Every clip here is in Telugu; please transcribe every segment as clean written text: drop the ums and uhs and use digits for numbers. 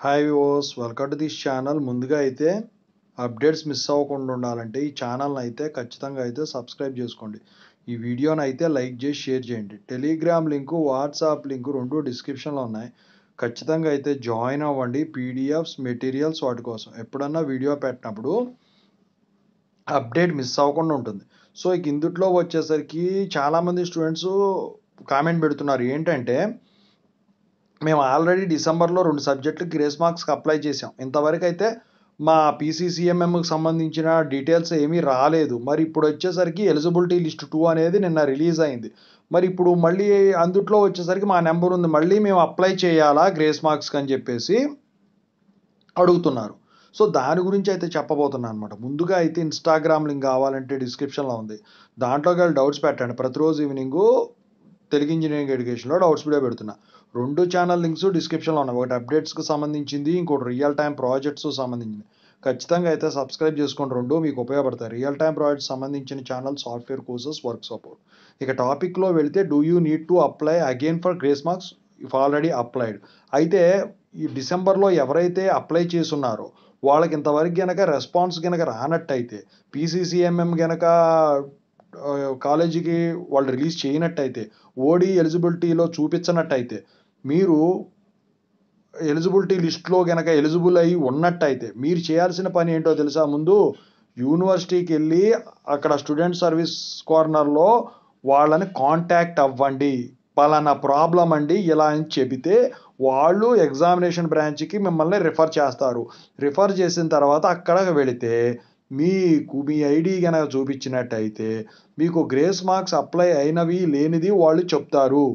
Hi viewers, welcome to this channel. ముందుగా అయితే అప్డేట్స్ మిస్ అవ్వకుండా ఉండాలంటే ఈ ఛానల్ని అయితే ఖచ్చితంగా అయితే సబ్స్క్రైబ్ చేసుకోండి. ఈ వీడియోని అయితే లైక్ చేసి షేర్ చేయండి. టెలిగ్రామ్ లింకు, వాట్సాప్ లింకు రెండు డిస్క్రిప్షన్లో ఉన్నాయి. ఖచ్చితంగా అయితే జాయిన్ అవ్వండి. పీడిఎఫ్స్, మెటీరియల్స్ వాటి కోసం ఎప్పుడన్నా వీడియో పెట్టినప్పుడు అప్డేట్ మిస్ అవ్వకుండా ఉంటుంది. సో ఇక ఇందుట్లో వచ్చేసరికి చాలామంది స్టూడెంట్స్ కామెంట్ పెడుతున్నారు ఏంటంటే, మేము ఆల్రెడీ డిసెంబర్లో 2 సబ్జెక్టులు గ్రేస్ మార్క్స్కి అప్లై చేసాం. ఇంతవరకు అయితే మా పీసీసీఎంఎంకి సంబంధించిన డీటెయిల్స్ ఏమీ రాలేదు. మరి ఇప్పుడు వచ్చేసరికి ఎలిజిబిలిటీ లిస్ట్ 2 అనేది నిన్న రిలీజ్ అయింది. మరి ఇప్పుడు మళ్ళీ అందుట్లో వచ్చేసరికి మా నెంబర్ ఉంది, మళ్ళీ మేము అప్లై చేయాలా గ్రేస్ మార్క్స్కి అని చెప్పేసి అడుగుతున్నారు. సో దాని గురించి అయితే చెప్పబోతున్నాను అనమాట. ముందుగా అయితే ఇన్స్టాగ్రామ్ లింక్ కావాలంటే డిస్క్రిప్షన్లో ఉంది. దాంట్లోకి వెళ్ళి డౌట్స్ పెట్టండి. ప్రతిరోజు ఈవినింగు తెలుగు ఇంజనీరింగ్ ఎడ్యుకేషన్లో డౌట్స్ వీడియో పెడుతున్నా. 2 ఛానల్ లింక్స్ డిస్క్రిప్షన్లో ఉన్నాయి. ఒకటి అప్డేట్స్కి సంబంధించింది, ఇంకోటి రియల్ టైం ప్రాజెక్ట్స్ సంబంధించింది. ఖచ్చితంగా అయితే సబ్స్క్రైబ్ చేసుకోండి. 2 మీకు ఉపయోగపడతాయి. రియల్ టైం ప్రాజెక్ట్స్ సంబంధించిన channel software courses, work support. ఇక టాపిక్లో వెళితే, do you need to apply again for grace marks if already applied. అయితే ఈ డిసెంబర్లో ఎవరైతే అప్లై చేసున్నారో వాళ్ళకి ఇంతవరకు కనుక రెస్పాన్స్ కనుక రానట్టయితే, పీసీసీఎంఎం కనుక కాలేజీకి వాళ్ళు రిలీజ్ చేయనట్టయితే, ఓడి ఎలిజిబిలిటీలో చూపించనట్టయితే, మీరు ఎలిజిబిలిటీ లిస్ట్లో కనుక ఎలిజిబుల్ అయ్యి ఉన్నట్టయితే మీరు చేయాల్సిన పని ఏంటో తెలుసా? ముందు యూనివర్సిటీకి వెళ్ళి అక్కడ స్టూడెంట్ సర్వీస్ కార్నర్లో వాళ్ళని కాంటాక్ట్ అవ్వండి. పలానా ప్రాబ్లం అండి ఇలా అని చెబితే వాళ్ళు ఎగ్జామినేషన్ బ్రాంచ్కి మిమ్మల్ని రిఫర్ చేస్తారు. రిఫర్ చేసిన తర్వాత అక్కడ వెళితే మీకు మీ ఐడి కనుక చూపించినట్టయితే మీకు గ్రేస్ మార్క్స్ అప్లై అయినవి లేనిది వాళ్ళు చెప్తారు.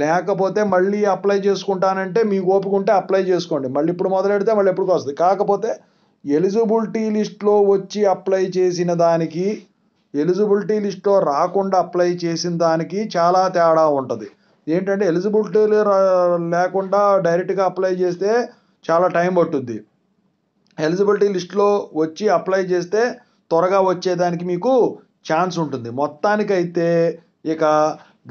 లేకపోతే మళ్ళీ అప్లై చేసుకుంటానంటే మీకు ఓపిక ఉంటే అప్లై చేసుకోండి. మళ్ళీ ఇప్పుడు మొదలెడితే మళ్ళీ ఎప్పటికీ వస్తుంది. కాకపోతే ఎలిజిబిలిటీ లిస్ట్లో వచ్చి అప్లై చేసిన దానికి, ఎలిజిబిలిటీ లిస్ట్లో రాకుండా అప్లై చేసిన దానికి చాలా తేడా ఉంటుంది. ఏంటంటే ఎలిజిబిలిటీ లేకుండా డైరెక్ట్గా అప్లై చేస్తే చాలా టైం పట్టుద్ది. ఎలిజిబిలిటీ లిస్ట్లో వచ్చి అప్లై చేస్తే త్వరగా వచ్చేదానికి మీకు ఛాన్స్ ఉంటుంది. మొత్తానికైతే ఇక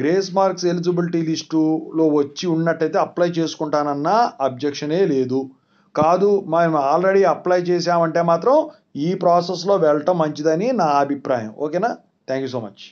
గ్రేస్ మార్క్స్ ఎలిజిబిలిటీ లిస్టులో వచ్చి ఉన్నట్టయితే అప్లై చేసుకుంటానన్న అబ్జెక్షనే లేదు. కాదు మేము ఆల్రెడీ అప్లై చేసామంటే మాత్రం ఈ ప్రాసెస్లో వెళ్ళటం మంచిదని నా అభిప్రాయం. ఓకేనా? Thank you so much.